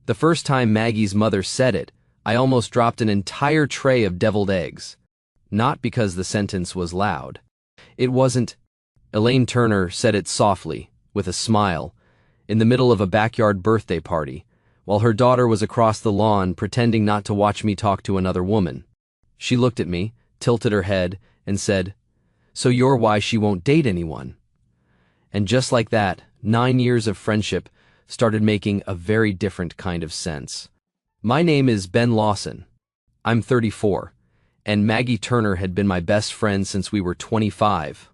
The first time Maggie's mother said it, I almost dropped an entire tray of deviled eggs. Not because the sentence was loud. It wasn't. Elaine Turner said it softly, with a smile, in the middle of a backyard birthday party, while her daughter was across the lawn pretending not to watch me talk to another woman. She looked at me, tilted her head, and said, "So you're why she won't date anyone." And just like that, 9 years of friendship started making a very different kind of sense. My name is Ben Lawson. I'm 34, and Maggie Turner had been my best friend since we were 25.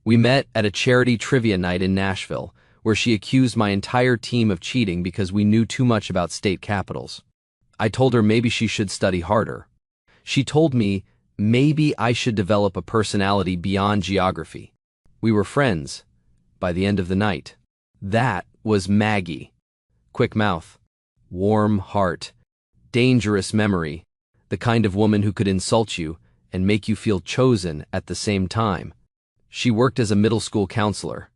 We met at a charity trivia night in Nashville, where she accused my entire team of cheating because we knew too much about state capitals. I told her maybe she should study harder. She told me maybe I should develop a personality beyond geography. We were friends by the end of the night. That was Maggie. Quick mouth, warm heart, dangerous memory, the kind of woman who could insult you and make you feel chosen at the same time. She worked as a middle school counselor.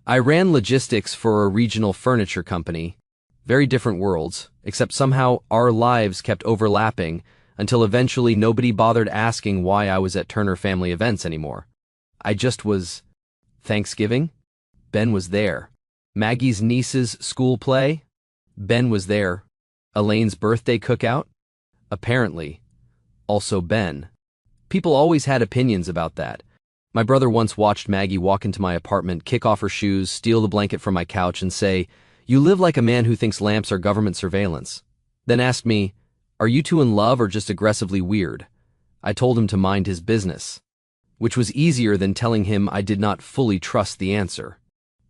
I ran logistics for a regional furniture company. Very different worlds, except somehow our lives kept overlapping until eventually nobody bothered asking why I was at Turner family events anymore. I just was. Thanksgiving? Ben was there. Maggie's niece's school play? Ben was there. Elaine's birthday cookout? Apparently. Also Ben. People always had opinions about that. My brother once watched Maggie walk into my apartment, kick off her shoes, steal the blanket from my couch, and say, "You live like a man who thinks lamps are government surveillance." Then asked me, "Are you two in love or just aggressively weird?" I told him to mind his business, which was easier than telling him I did not fully trust the answer.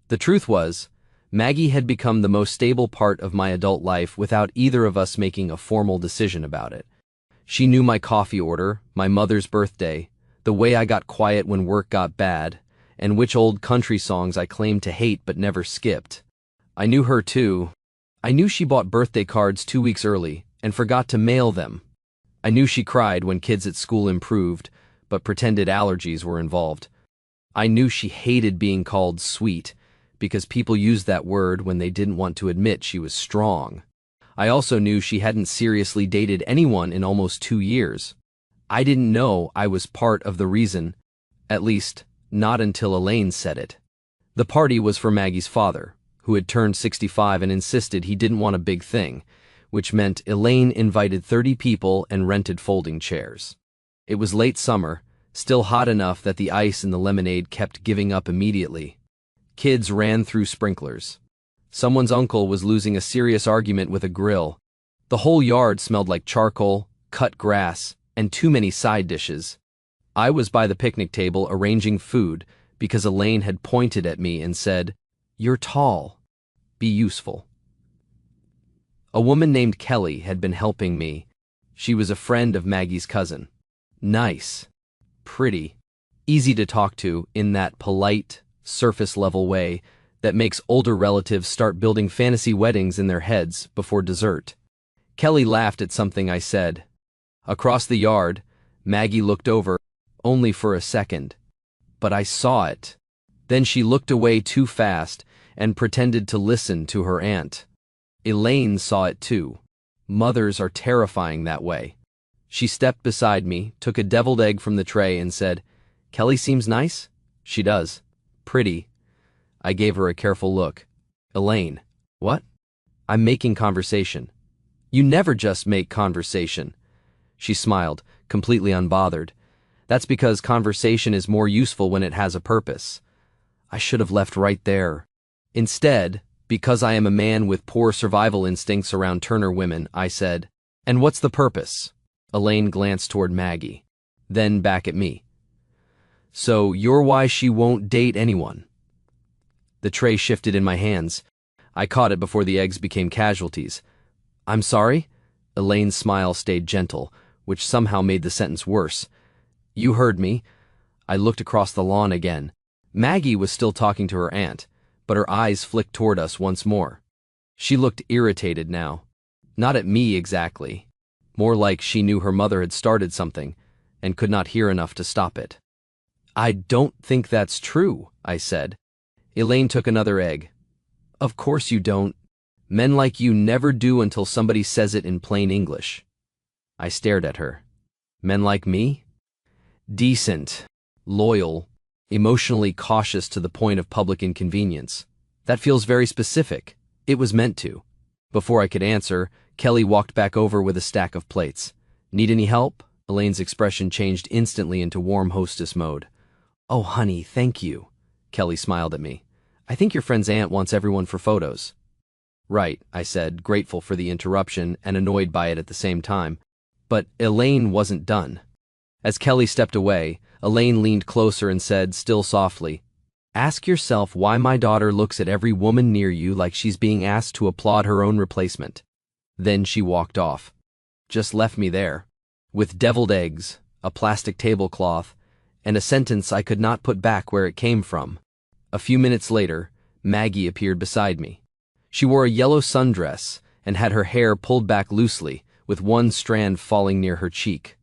The truth was, Maggie had become the most stable part of my adult life without either of us making a formal decision about it. She knew my coffee order, my mother's birthday, the way I got quiet when work got bad, and which old country songs I claimed to hate but never skipped. I knew her too. I knew she bought birthday cards 2 weeks early and forgot to mail them. I knew she cried when kids at school improved, but pretended allergies were involved. I knew she hated being called sweet, because people used that word when they didn't want to admit she was strong. I also knew she hadn't seriously dated anyone in almost 2 years. I didn't know I was part of the reason, at least not until Elaine said it. The party was for Maggie's father, who had turned 65 and insisted he didn't want a big thing, which meant Elaine invited 30 people and rented folding chairs. It was late summer, still hot enough that the ice in the lemonade kept giving up immediately. Kids ran through sprinklers. Someone's uncle was losing a serious argument with a grill. The whole yard smelled like charcoal, cut grass, and too many side dishes. I was by the picnic table arranging food because Elaine had pointed at me and said, "You're tall. Be useful." A woman named Kelly had been helping me. She was a friend of Maggie's cousin. Nice, pretty, easy to talk to in that polite, surface-level way that makes older relatives start building fantasy weddings in their heads before dessert. Kelly laughed at something I said. Across the yard, Maggie looked over, only for a second. But I saw it. Then she looked away too fast and pretended to listen to her aunt. Elaine saw it too. Mothers are terrifying that way. She stepped beside me, took a deviled egg from the tray and said, "Kelly seems nice?" "She does. Pretty." I gave her a careful look. "Elaine." "What?" "I'm making conversation." "You never just make conversation." She smiled, completely unbothered. "That's because conversation is more useful when it has a purpose." I should have left right there. Instead, because I am a man with poor survival instincts around Turner women, I said, "And what's the purpose?" Elaine glanced toward Maggie, then back at me. "So you're why she won't date anyone." The tray shifted in my hands. I caught it before the eggs became casualties. "I'm sorry?" Elaine's smile stayed gentle, which somehow made the sentence worse. "You heard me." I looked across the lawn again. Maggie was still talking to her aunt, but her eyes flicked toward us once more. She looked irritated now. Not at me exactly. More like she knew her mother had started something and could not hear enough to stop it. "I don't think that's true," I said. Elaine took another egg. "Of course you don't." Men like you never do until somebody says it in plain English. I stared at her. Men like me? Decent, loyal, emotionally cautious to the point of public inconvenience. That feels very specific. It was meant to. Before I could answer, Kelly walked back over with a stack of plates. Need any help? Elaine's expression changed instantly into warm hostess mode. Oh, honey, thank you. Kelly smiled at me. I think your friend's aunt wants everyone for photos. Right, I said, grateful for the interruption and annoyed by it at the same time. But Elaine wasn't done. As Kelly stepped away, Elaine leaned closer and said, still softly, Ask yourself why my daughter looks at every woman near you like she's being asked to applaud her own replacement. Then she walked off. Just left me there, with deviled eggs, a plastic tablecloth, and a sentence I could not put back where it came from. A few minutes later, Maggie appeared beside me. She wore a yellow sundress and had her hair pulled back loosely, with one strand falling near her cheek.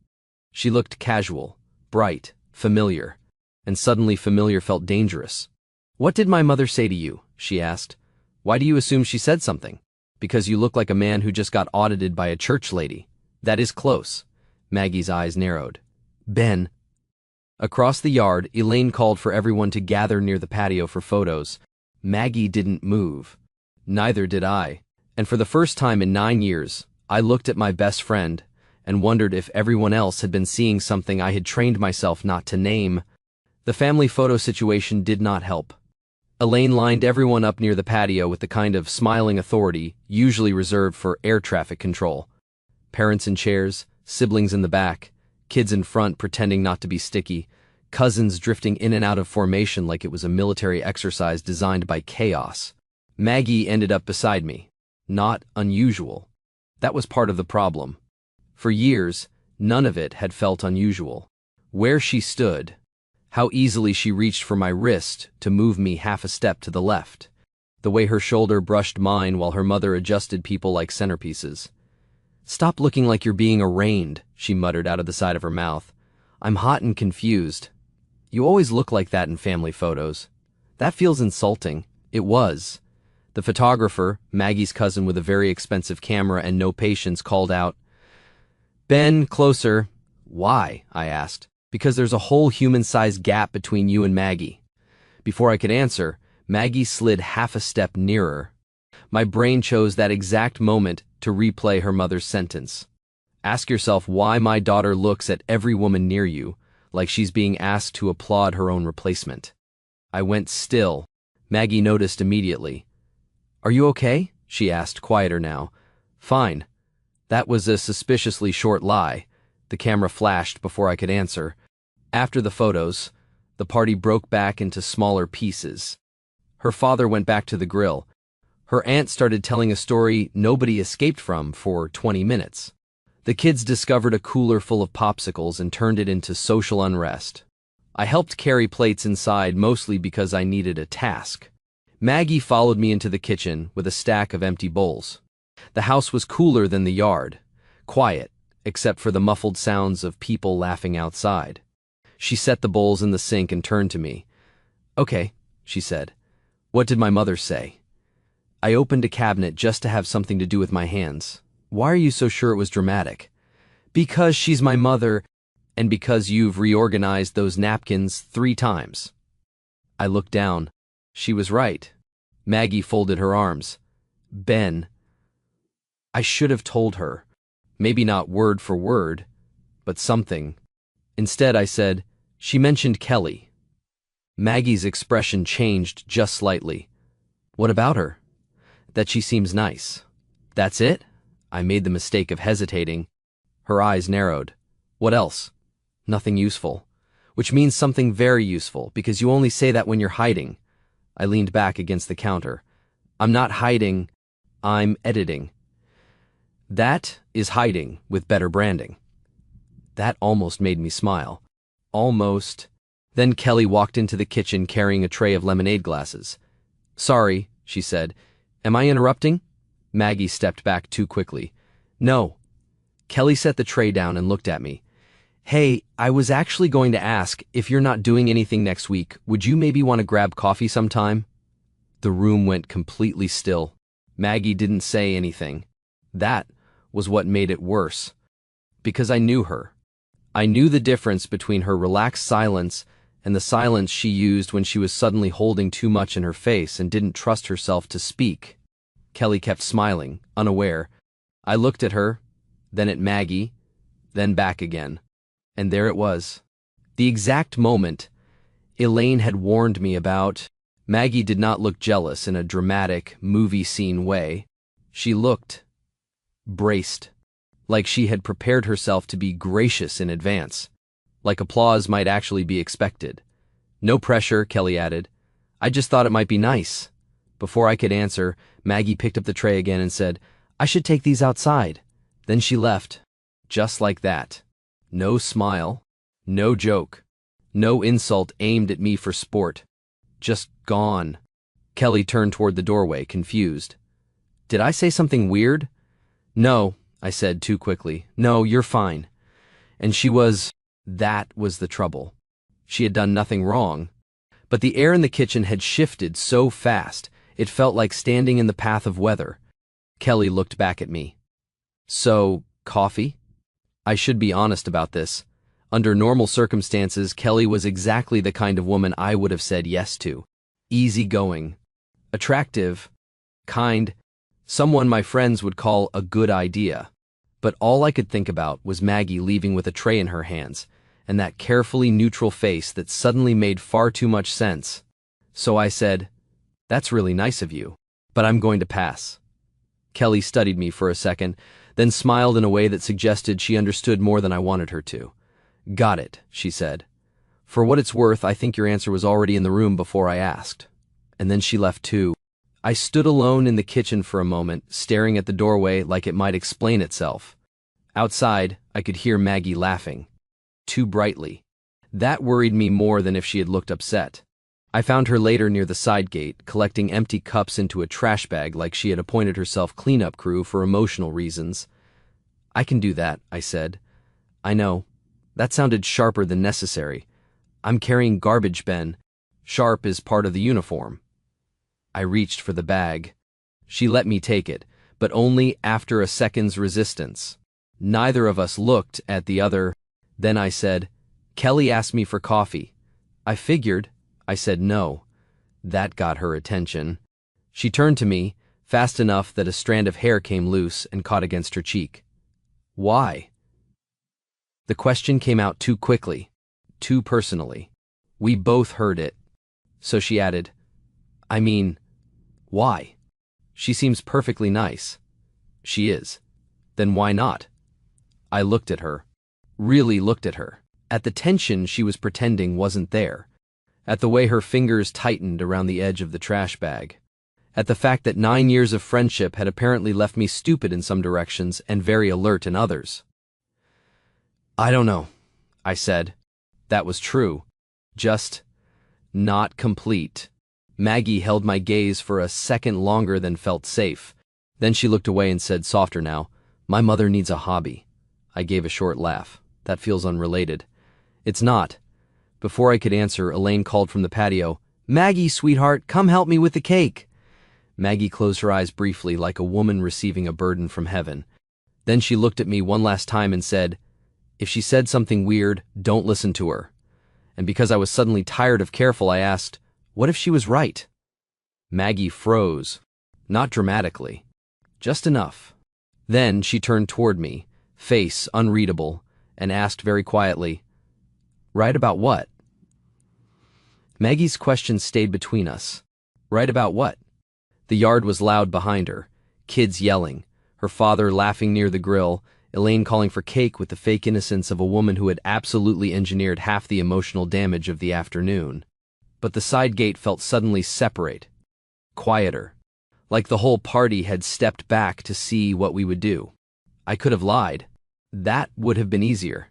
She looked casual, bright, familiar, and suddenly familiar felt dangerous. What did my mother say to you? She asked. Why do you assume she said something? Because you look like a man who just got audited by a church lady. That is close. Maggie's eyes narrowed. Ben. Across the yard, Elaine called for everyone to gather near the patio for photos. Maggie didn't move. Neither did I. And for the first time in 9 years, I looked at my best friend and wondered if everyone else had been seeing something I had trained myself not to name. The family photo situation did not help. Elaine lined everyone up near the patio with the kind of smiling authority usually reserved for air traffic control. Parents in chairs, siblings in the back, kids in front pretending not to be sticky, cousins drifting in and out of formation like it was a military exercise designed by chaos. Maggie ended up beside me. Not unusual. That was part of the problem. For years, none of it had felt unusual. Where she stood, how easily she reached for my wrist to move me half a step to the left, the way her shoulder brushed mine while her mother adjusted people like centerpieces. Stop looking like you're being arraigned, she muttered out of the side of her mouth. I'm hot and confused. You always look like that in family photos. That feels insulting. It was. The photographer, Maggie's cousin with a very expensive camera and no patience, called out, Ben, closer. Why? I asked. Because there's a whole human-sized gap between you and Maggie. Before I could answer, Maggie slid half a step nearer. My brain chose that exact moment to replay her mother's sentence. Ask yourself why my daughter looks at every woman near you like she's being asked to applaud her own replacement. I went still. Maggie noticed immediately. Are you okay? She asked, quieter now. Fine. That was a suspiciously short lie. The camera flashed before I could answer. After the photos, the party broke back into smaller pieces. Her father went back to the grill. Her aunt started telling a story nobody escaped from for 20 minutes. The kids discovered a cooler full of popsicles and turned it into social unrest. I helped carry plates inside mostly because I needed a task. Maggie followed me into the kitchen with a stack of empty bowls. The house was cooler than the yard, quiet, except for the muffled sounds of people laughing outside. She set the bowls in the sink and turned to me. Okay, she said. What did my mother say? I opened a cabinet just to have something to do with my hands. Why are you so sure it was dramatic? Because she's my mother, and because you've reorganized those napkins 3 times. I looked down. She was right. Maggie folded her arms. Ben. I should have told her. Maybe not word for word, but something. Instead, I said, she mentioned Kelly. Maggie's expression changed just slightly. What about her? That she seems nice. That's it? I made the mistake of hesitating. Her eyes narrowed. What else? Nothing useful. Which means something very useful, because you only say that when you're hiding. I leaned back against the counter. I'm not hiding. I'm editing. That is hiding with better branding. That almost made me smile. Almost. Then Kelly walked into the kitchen carrying a tray of lemonade glasses. Sorry, she said. Am I interrupting? Maggie stepped back too quickly. No. Kelly set the tray down and looked at me. Hey, I was actually going to ask, if you're not doing anything next week, would you maybe want to grab coffee sometime? The room went completely still. Maggie didn't say anything. That was what made it worse. Because I knew her. I knew the difference between her relaxed silence and the silence she used when she was suddenly holding too much in her face and didn't trust herself to speak. Kelly kept smiling, unaware. I looked at her, then at Maggie, then back again. And there it was. The exact moment Elaine had warned me about. Maggie did not look jealous in a dramatic, movie scene way. She looked braced, like she had prepared herself to be gracious in advance, like applause might actually be expected. No pressure, Kelly added. I just thought it might be nice. Before I could answer, Maggie picked up the tray again and said, I should take these outside. Then she left, just like that. No smile, no joke, no insult aimed at me for sport. Just gone. Kelly turned toward the doorway, confused. Did I say something weird? No, I said too quickly. No, you're fine. And that was the trouble. She had done nothing wrong. But the air in the kitchen had shifted so fast, it felt like standing in the path of weather. Kelly looked back at me. So, coffee? I should be honest about this. Under normal circumstances, Kelly was exactly the kind of woman I would have said yes to. Easygoing, attractive, kind, someone my friends would call a good idea. But all I could think about was Maggie leaving with a tray in her hands, and that carefully neutral face that suddenly made far too much sense. So I said, That's really nice of you, but I'm going to pass. Kelly studied me for a second, then smiled in a way that suggested she understood more than I wanted her to. Got it, she said. For what it's worth, I think your answer was already in the room before I asked. And then she left too. I stood alone in the kitchen for a moment, staring at the doorway like it might explain itself. Outside, I could hear Maggie laughing. Too brightly. That worried me more than if she had looked upset. I found her later near the side gate, collecting empty cups into a trash bag like she had appointed herself cleanup crew for emotional reasons. I can do that, I said. I know. That sounded sharper than necessary. I'm carrying garbage bin. Sharp is part of the uniform. I reached for the bag. She let me take it, but only after a second's resistance. Neither of us looked at the other. Then I said, Kelly asked me for coffee. I figured. I said no. That got her attention. She turned to me, fast enough that a strand of hair came loose and caught against her cheek. Why? The question came out too quickly, too personally. We both heard it. So she added, I mean, why? She seems perfectly nice. She is. Then why not? I looked at her. Really looked at her. At the tension she was pretending wasn't there. At the way her fingers tightened around the edge of the trash bag. At the fact that 9 years of friendship had apparently left me stupid in some directions and very alert in others. I don't know, I said. That was true. Just not complete. Maggie held my gaze for a second longer than felt safe. Then she looked away and said softer now, My mother needs a hobby. I gave a short laugh. That feels unrelated. It's not. Before I could answer, Elaine called from the patio, Maggie, sweetheart, come help me with the cake. Maggie closed her eyes briefly like a woman receiving a burden from heaven. Then she looked at me one last time and said, If she said something weird, don't listen to her. And because I was suddenly tired of careful, I asked, What if she was right? Maggie froze. Not dramatically. Just enough. Then she turned toward me, face unreadable, and asked very quietly, Right about what? Maggie's question stayed between us. Right about what? The yard was loud behind her, kids yelling, her father laughing near the grill, Elaine calling for cake with the fake innocence of a woman who had absolutely engineered half the emotional damage of the afternoon. But the side gate felt suddenly separate, quieter, like the whole party had stepped back to see what we would do. I could have lied. That would have been easier.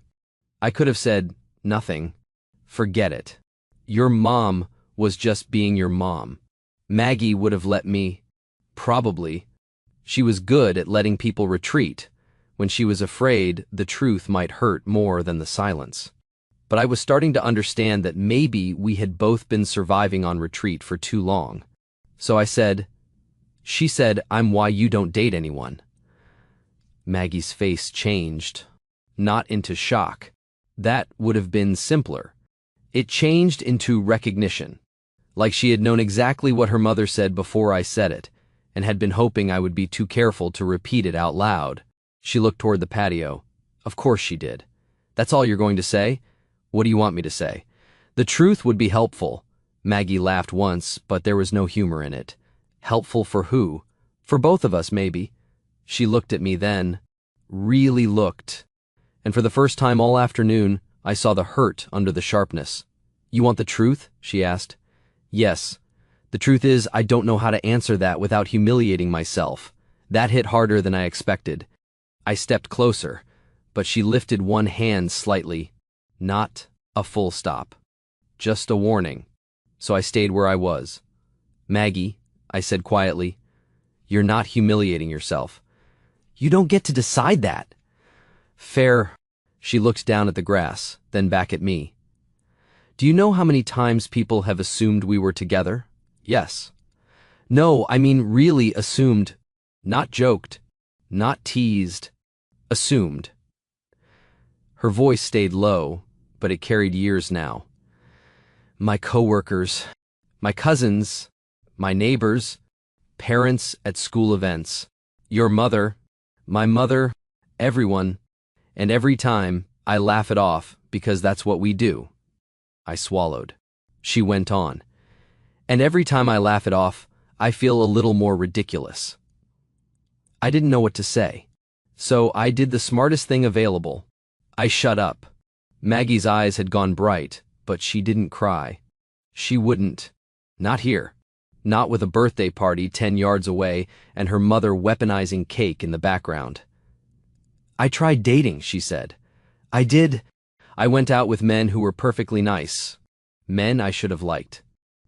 I could have said, Nothing. Forget it. Your mom was just being your mom. Maggie would have let me. Probably. She was good at letting people retreat. When she was afraid, the truth might hurt more than the silence. But I was starting to understand that maybe we had both been surviving on retreat for too long. So I said, She said I'm why you don't date anyone. Maggie's face changed, not into shock. That would have been simpler. It changed into recognition, like she had known exactly what her mother said before I said it, and had been hoping I would be too careful to repeat it out loud. She looked toward the patio. Of course she did. That's all you're going to say? What do you want me to say? The truth would be helpful. Maggie laughed once, but there was no humor in it. Helpful for who? For both of us, maybe. She looked at me then. Really looked. And for the first time all afternoon, I saw the hurt under the sharpness. You want the truth? She asked. Yes. The truth is, I don't know how to answer that without humiliating myself. That hit harder than I expected. I stepped closer, but she lifted one hand slightly. Not a full stop. Just a warning. So I stayed where I was. Maggie, I said quietly, you're not humiliating yourself. You don't get to decide that. Fair. She looked down at the grass, then back at me. Do you know how many times people have assumed we were together? Yes. No, I mean really assumed. Not joked. Not teased. Assumed. Her voice stayed low, but it carried years now. My coworkers, my cousins, my neighbors, parents at school events, your mother, my mother, everyone, and every time I laugh it off because that's what we do. I swallowed. She went on. And every time I laugh it off, I feel a little more ridiculous. I didn't know what to say. So I did the smartest thing available. I shut up. Maggie's eyes had gone bright, but she didn't cry. She wouldn't. Not here. Not with a birthday party 10 yards away and her mother weaponizing cake in the background. I tried dating, she said. I did. I went out with men who were perfectly nice. Men I should have liked.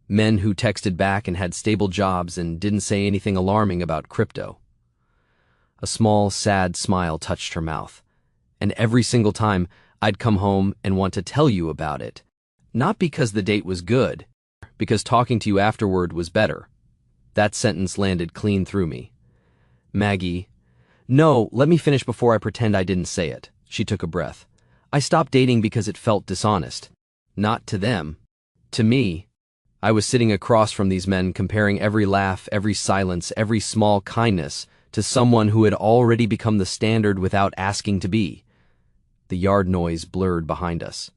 Men who texted back and had stable jobs and didn't say anything alarming about crypto. A small, sad smile touched her mouth. And every single time, I'd come home and want to tell you about it. Not because the date was good, because talking to you afterward was better. That sentence landed clean through me. Maggie, no, let me finish before I pretend I didn't say it. She took a breath. I stopped dating because it felt dishonest. Not to them. To me. I was sitting across from these men comparing every laugh, every silence, every small kindness to someone who had already become the standard without asking to be. The yard noise blurred behind us.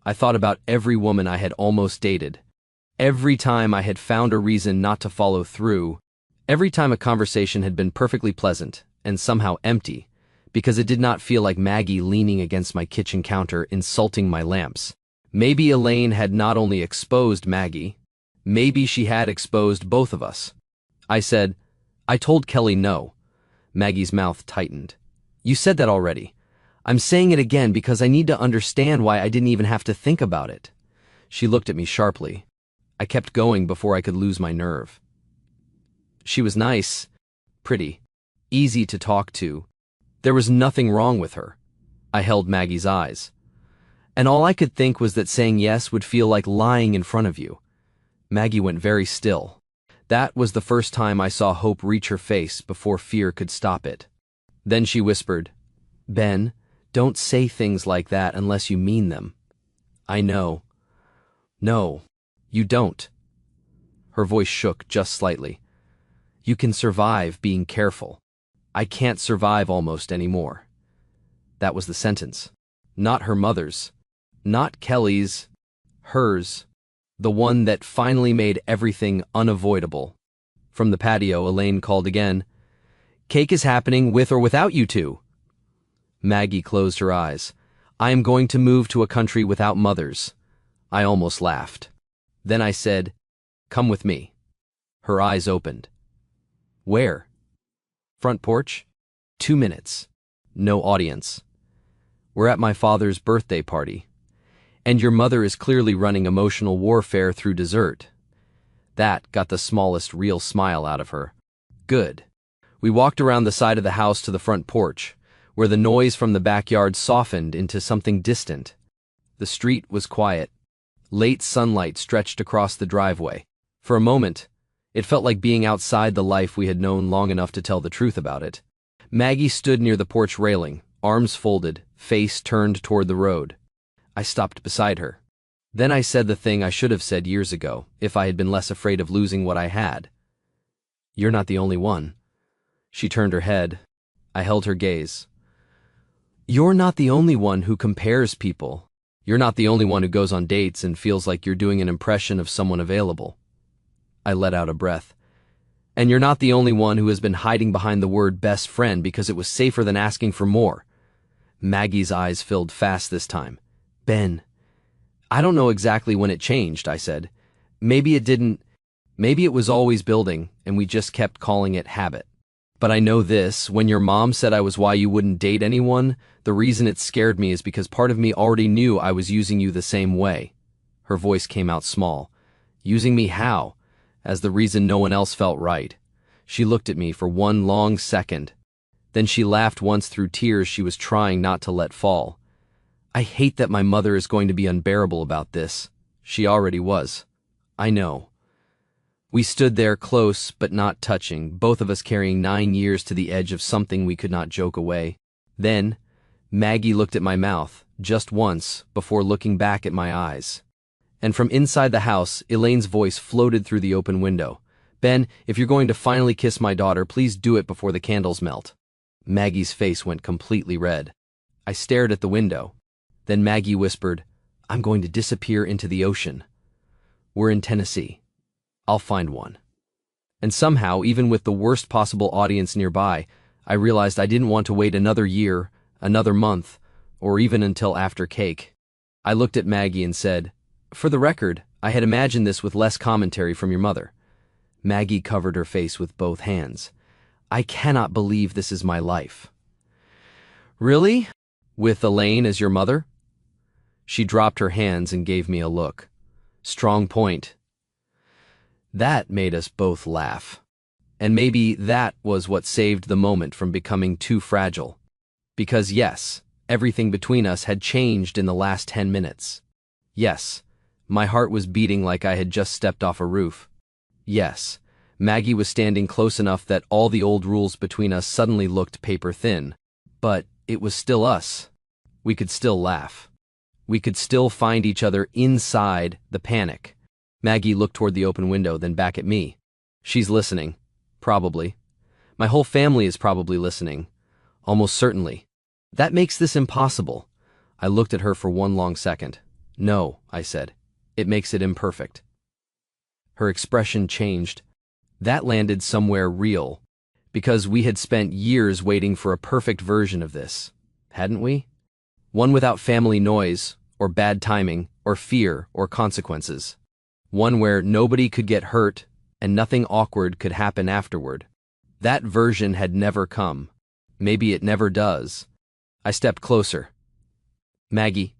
I thought about every woman I had almost dated. Every time I had found a reason not to follow through. Every time a conversation had been perfectly pleasant and somehow empty, because it did not feel like Maggie leaning against my kitchen counter insulting my lamps. Maybe Elaine had not only exposed Maggie, maybe she had exposed both of us. I said, I told Kelly no. Maggie's mouth tightened. You said that already. I'm saying it again because I need to understand why I didn't even have to think about it. She looked at me sharply. I kept going before I could lose my nerve. She was nice, pretty, easy to talk to. There was nothing wrong with her. I held Maggie's eyes. And all I could think was that saying yes would feel like lying in front of you. Maggie went very still. That was the first time I saw hope reach her face before fear could stop it. Then she whispered, Ben, don't say things like that unless you mean them. I know. No, you don't. Her voice shook just slightly. You can survive being careful. I can't survive almost anymore. That was the sentence. Not her mother's. Not Kelly's. Hers. The one that finally made everything unavoidable. From the patio, Elaine called again. Cake is happening with or without you two. Maggie closed her eyes. I am going to move to a country without mothers. I almost laughed. Then I said, come with me. Her eyes opened. Where? Front porch? 2 minutes. No audience. We're at my father's birthday party. And your mother is clearly running emotional warfare through dessert. That got the smallest real smile out of her. Good. We walked around the side of the house to the front porch, where the noise from the backyard softened into something distant. The street was quiet. Late sunlight stretched across the driveway. For a moment, It felt like being outside the life we had known long enough to tell the truth about it. Maggie stood near the porch railing, arms folded, face turned toward the road. I stopped beside her. Then I said the thing I should have said years ago, if I had been less afraid of losing what I had. "You're not the only one." She turned her head. I held her gaze. "You're not the only one who compares people. You're not the only one who goes on dates and feels like you're doing an impression of someone available." I let out a breath. "And you're not the only one who has been hiding behind the word best friend because it was safer than asking for more." Maggie's eyes filled fast this time. "Ben, I don't know exactly when it changed," I said. Maybe it didn't. Maybe it was always building, and we just kept calling it habit. But I know this, when your mom said I was why you wouldn't date anyone, the reason it scared me is because part of me already knew I was using you the same way." Her voice came out small. "Using me how? As the reason no one else felt right." She looked at me for one long second. Then she laughed once through tears she was trying not to let fall. "I hate that my mother is going to be unbearable about this." She already was. "I know." We stood there close but not touching, both of us carrying 9 years to the edge of something we could not joke away. Then, Maggie looked at my mouth, just once, before looking back at my eyes. And from inside the house, Elaine's voice floated through the open window. "Ben, if you're going to finally kiss my daughter, please do it before the candles melt." Maggie's face went completely red. I stared at the window. Then Maggie whispered, "I'm going to disappear into the ocean. We're in Tennessee. I'll find one." And somehow, even with the worst possible audience nearby, I realized I didn't want to wait another year, another month, or even until after cake. I looked at Maggie and said, "For the record, I had imagined this with less commentary from your mother." Maggie covered her face with both hands. "I cannot believe this is my life." "Really? With Elaine as your mother?" She dropped her hands and gave me a look. "Strong point." That made us both laugh. And maybe that was what saved the moment from becoming too fragile. Because yes, everything between us had changed in the last 10 minutes. Yes, my heart was beating like I had just stepped off a roof. Yes, Maggie was standing close enough that all the old rules between us suddenly looked paper thin. But it was still us. We could still laugh. We could still find each other inside the panic. Maggie looked toward the open window, then back at me. "She's listening. Probably. My whole family is probably listening. Almost certainly. That makes this impossible." I looked at her for one long second. "No," I said. "It makes it imperfect." Her expression changed. That landed somewhere real. Because we had spent years waiting for a perfect version of this, hadn't we? One without family noise, or bad timing, or fear, or consequences. One where nobody could get hurt and nothing awkward could happen afterward. That version had never come. Maybe it never does. I stepped closer. "Maggie,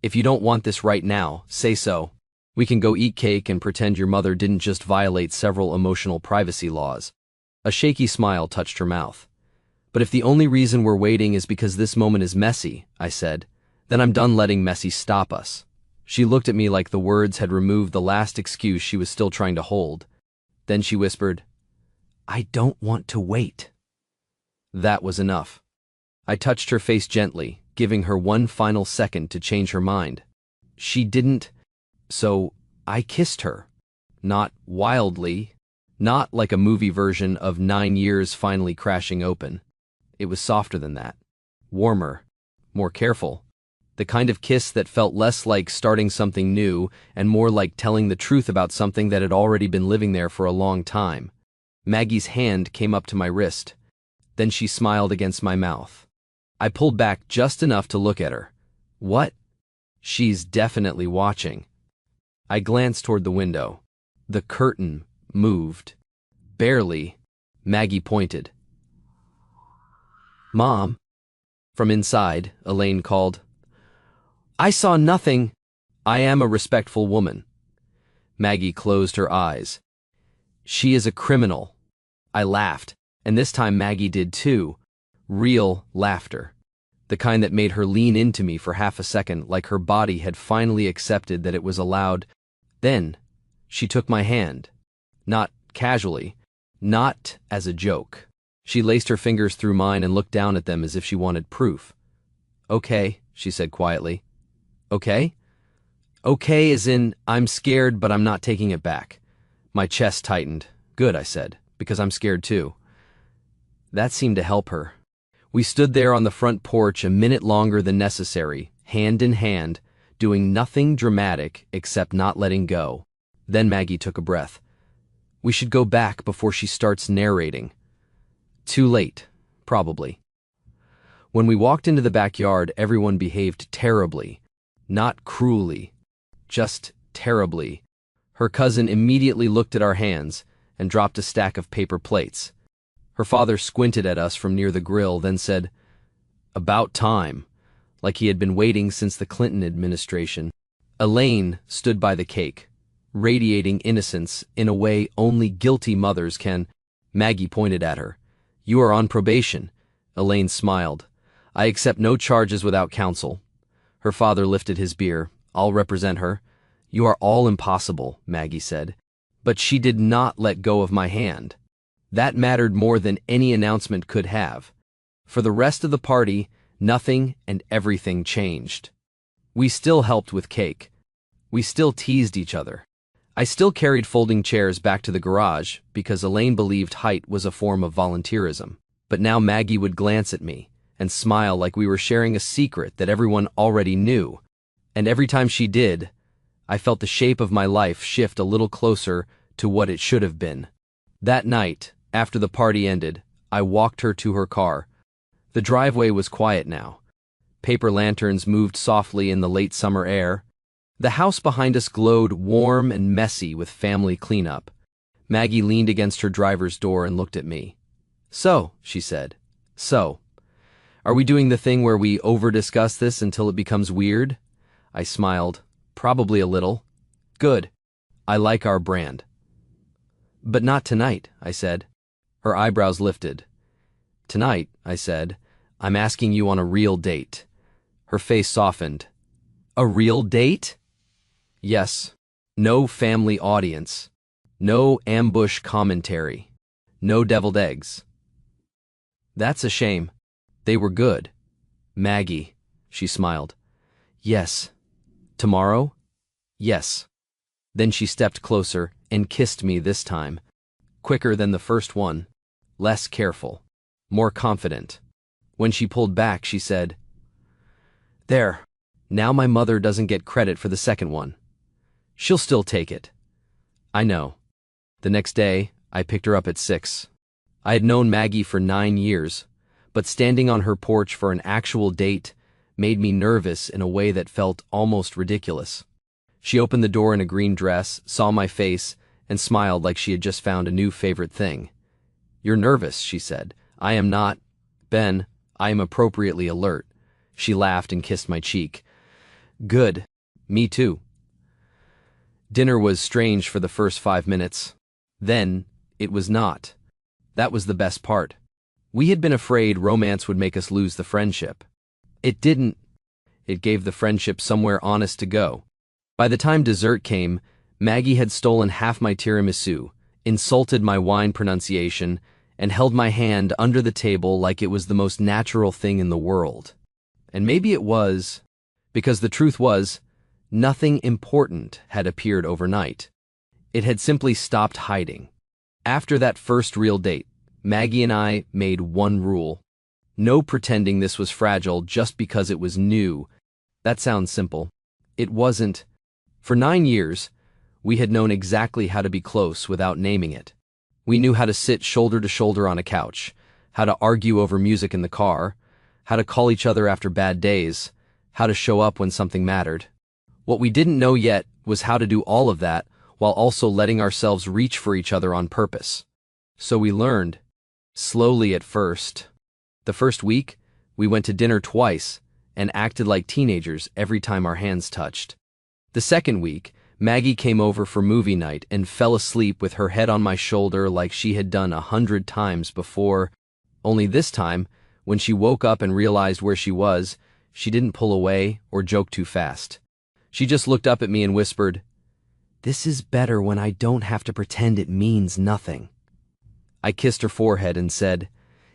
if you don't want this right now, say so. We can go eat cake and pretend your mother didn't just violate several emotional privacy laws." A shaky smile touched her mouth. "But if the only reason we're waiting is because this moment is messy," I said, "then I'm done letting messy stop us." She looked at me like the words had removed the last excuse she was still trying to hold. Then she whispered, "I don't want to wait." That was enough. I touched her face gently, giving her one final second to change her mind. She didn't, so I kissed her. Not wildly, not like a movie version of 9 years finally crashing open. It was softer than that. Warmer, more careful. The kind of kiss that felt less like starting something new and more like telling the truth about something that had already been living there for a long time. Maggie's hand came up to my wrist. Then she smiled against my mouth. I pulled back just enough to look at her. What? She's definitely watching. I glanced toward the window. The curtain moved. Barely. Maggie pointed. "Mom." From inside, Elaine called. "I saw nothing." "I am a respectful woman." Maggie closed her eyes. "She is a criminal." I laughed, and this time Maggie did too. Real laughter. The kind that made her lean into me for half a second, like her body had finally accepted that it was allowed. Then, she took my hand. Not casually, not as a joke. She laced her fingers through mine and looked down at them as if she wanted proof. "Okay," she said quietly. "Okay?" "Okay as in, I'm scared, but I'm not taking it back." My chest tightened. "Good," I said, "because I'm scared too." That seemed to help her. We stood there on the front porch a minute longer than necessary, hand in hand, doing nothing dramatic except not letting go. Then Maggie took a breath. "We should go back before she starts narrating." Too late, probably. When we walked into the backyard, everyone behaved terribly. Not cruelly, just terribly. Her cousin immediately looked at our hands and dropped a stack of paper plates. Her father squinted at us from near the grill, then said, "About time," like he had been waiting since the Clinton administration. Elaine stood by the cake, radiating innocence in a way only guilty mothers can. Maggie pointed at her. "You are on probation." Elaine smiled. "I accept no charges without counsel." Her father lifted his beer. "I'll represent her." "You are all impossible," Maggie said. But she did not let go of my hand. That mattered more than any announcement could have. For the rest of the party, nothing and everything changed. We still helped with cake. We still teased each other. I still carried folding chairs back to the garage because Elaine believed height was a form of volunteerism. But now Maggie would glance at me and smile like we were sharing a secret that everyone already knew. And every time she did, I felt the shape of my life shift a little closer to what it should have been. That night, after the party ended, I walked her to her car. The driveway was quiet now. Paper lanterns moved softly in the late summer air. The house behind us glowed warm and messy with family cleanup. Maggie leaned against her driver's door and looked at me. "So," she said, "so, are we doing the thing where we over-discuss this until it becomes weird?" I smiled. "Probably a little." "Good. I like our brand." "But not tonight," I said. Her eyebrows lifted. "Tonight," I said, "I'm asking you on a real date." Her face softened. "A real date?" "Yes. No family audience. No ambush commentary. No deviled eggs." "That's a shame. They were good." "Maggie," she smiled. "Yes." "Tomorrow?" "Yes." Then she stepped closer and kissed me this time. Quicker than the first one. Less careful. More confident. When she pulled back, she said, "There. Now my mother doesn't get credit for the second one. She'll still take it." "I know." The next day, I picked her up at 6. I had known Maggie for 9 years, but standing on her porch for an actual date made me nervous in a way that felt almost ridiculous. She opened the door in a green dress, saw my face, and smiled like she had just found a new favorite thing. "You're nervous," she said. "I am not. Ben, I am appropriately alert." She laughed and kissed my cheek. "Good. Me too." Dinner was strange for the first 5 minutes. Then, it was not. That was the best part. We had been afraid romance would make us lose the friendship. It didn't. It gave the friendship somewhere honest to go. By the time dessert came, Maggie had stolen half my tiramisu, insulted my wine pronunciation, and held my hand under the table like it was the most natural thing in the world. And maybe it was, because the truth was, nothing important had appeared overnight. It had simply stopped hiding. After that first real date, Maggie and I made one rule. No pretending this was fragile just because it was new. That sounds simple. It wasn't. For 9 years, we had known exactly how to be close without naming it. We knew how to sit shoulder to shoulder on a couch, how to argue over music in the car, how to call each other after bad days, how to show up when something mattered. What we didn't know yet was how to do all of that while also letting ourselves reach for each other on purpose. So we learned. Slowly at first. The first week, we went to dinner twice and acted like teenagers every time our hands touched. The second week, Maggie came over for movie night and fell asleep with her head on my shoulder like she had done 100 times before. Only this time, when she woke up and realized where she was, she didn't pull away or joke too fast. She just looked up at me and whispered, This is better when I don't have to pretend it means nothing. I kissed her forehead and said,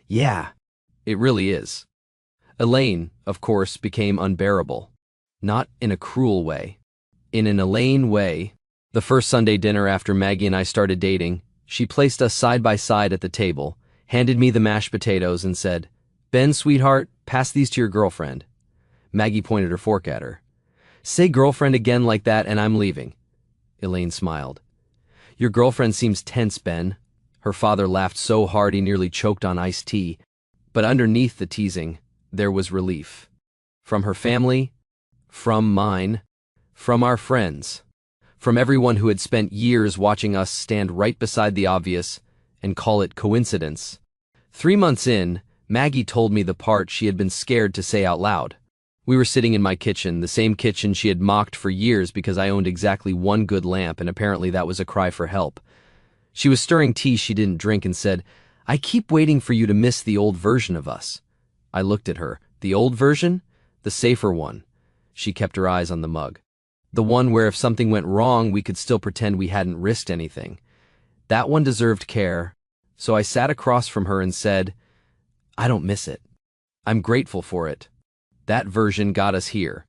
yeah, it really is. Elaine, of course, became unbearable. Not in a cruel way. In an Elaine way. The first Sunday dinner after Maggie and I started dating, she placed us side by side at the table, handed me the mashed potatoes and said, Ben, sweetheart, pass these to your girlfriend. Maggie pointed her fork at her. Say girlfriend again like that and I'm leaving. Elaine smiled. Your girlfriend seems tense, Ben. Her father laughed so hard he nearly choked on iced tea, but underneath the teasing, there was relief. From her family, from mine, from our friends, from everyone who had spent years watching us stand right beside the obvious and call it coincidence. 3 months in, Maggie told me the part she had been scared to say out loud. We were sitting in my kitchen, the same kitchen she had mocked for years because I owned exactly one good lamp, and apparently that was a cry for help. She was stirring tea she didn't drink and said, I keep waiting for you to miss the old version of us. I looked at her. The old version? The safer one. She kept her eyes on the mug. The one where if something went wrong, we could still pretend we hadn't risked anything. That one deserved care, so I sat across from her and said, I don't miss it. I'm grateful for it. That version got us here,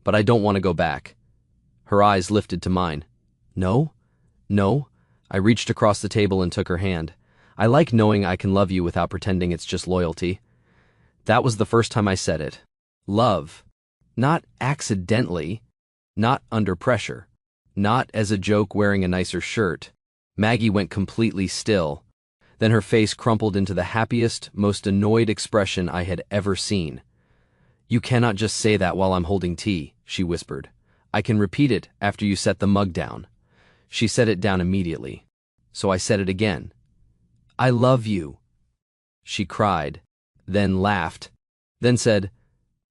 but I don't want to go back. Her eyes lifted to mine. No? No? I reached across the table and took her hand. I like knowing I can love you without pretending it's just loyalty. That was the first time I said it. Love. Not accidentally. Not under pressure. Not as a joke wearing a nicer shirt. Maggie went completely still. Then her face crumpled into the happiest, most annoyed expression I had ever seen. You cannot just say that while I'm holding tea, she whispered. I can repeat it after you set the mug down. She set it down immediately. So I said it again. I love you. She cried, then laughed, then said,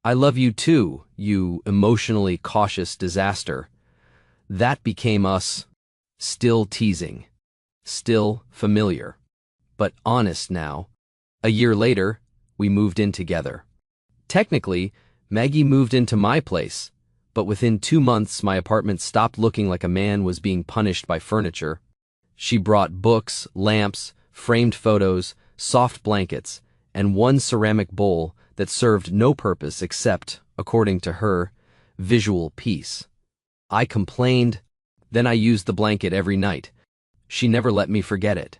I love you too, you emotionally cautious disaster. That became us. Still teasing. Still familiar. But honest now. A year later, we moved in together. Technically, Maggie moved into my place, but within 2 months my apartment stopped looking like a man was being punished by furniture. She brought books, lamps, framed photos, soft blankets, and one ceramic bowl that served no purpose except, according to her, visual peace. I complained, then I used the blanket every night. She never let me forget it.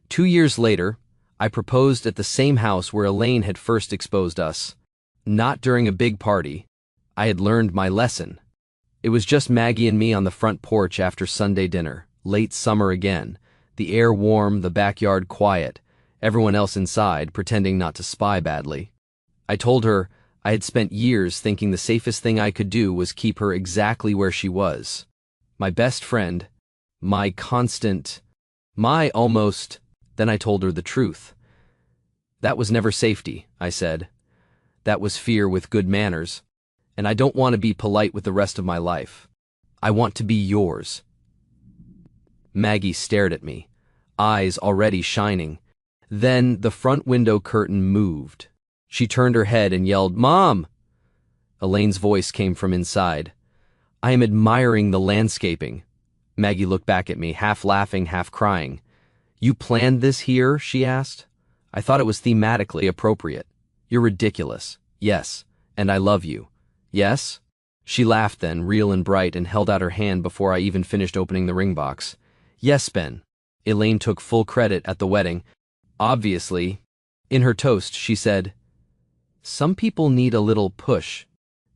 2 years later, I proposed at the same house where Elaine had first exposed us. Not during a big party. I had learned my lesson. It was just Maggie and me on the front porch after Sunday dinner, late summer again, the air warm, the backyard quiet, everyone else inside pretending not to spy badly. I told her I had spent years thinking the safest thing I could do was keep her exactly where she was. My best friend, my constant, my almost. Then I told her the truth. That was never safety, I said. That was fear with good manners, and I don't want to be polite with the rest of my life. I want to be yours. Maggie stared at me, eyes already shining. Then the front window curtain moved. She turned her head and yelled, Mom! Elaine's voice came from inside. I am admiring the landscaping. Maggie looked back at me, half laughing, half crying. You planned this here? She asked. I thought it was thematically appropriate. You're ridiculous. Yes. And I love you. Yes? She laughed then, real and bright, and held out her hand before I even finished opening the ring box. Yes, Ben. Elaine took full credit at the wedding. Obviously. In her toast, she said, Some people need a little push.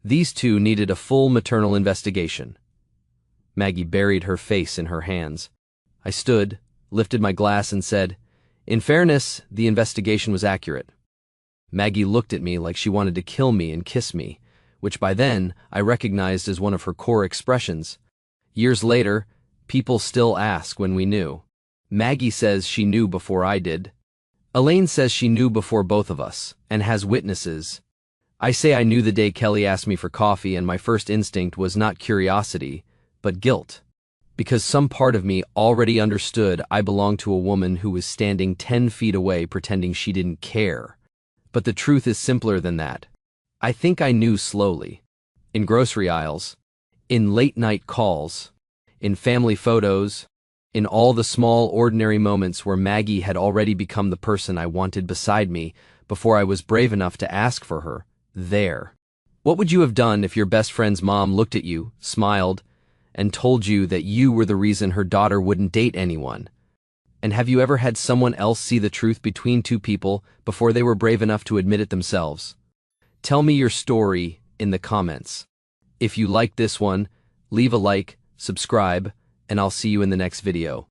These two needed a full maternal investigation. Maggie buried her face in her hands. I stood, lifted my glass, and said, In fairness, the investigation was accurate. Maggie looked at me like she wanted to kill me and kiss me, which by then I recognized as one of her core expressions. Years later, people still ask when we knew. Maggie says she knew before I did. Elaine says she knew before both of us, and has witnesses. I say I knew the day Kelly asked me for coffee, and my first instinct was not curiosity, but guilt. Because some part of me already understood I belonged to a woman who was standing 10 feet away pretending she didn't care. But the truth is simpler than that. I think I knew slowly. In grocery aisles, in late-night calls, in family photos, in all the small, ordinary moments where Maggie had already become the person I wanted beside me before I was brave enough to ask for her, there. What would you have done if your best friend's mom looked at you, smiled, and told you that you were the reason her daughter wouldn't date anyone? And have you ever had someone else see the truth between two people before they were brave enough to admit it themselves? Tell me your story in the comments. If you liked this one, leave a like, subscribe, and I'll see you in the next video.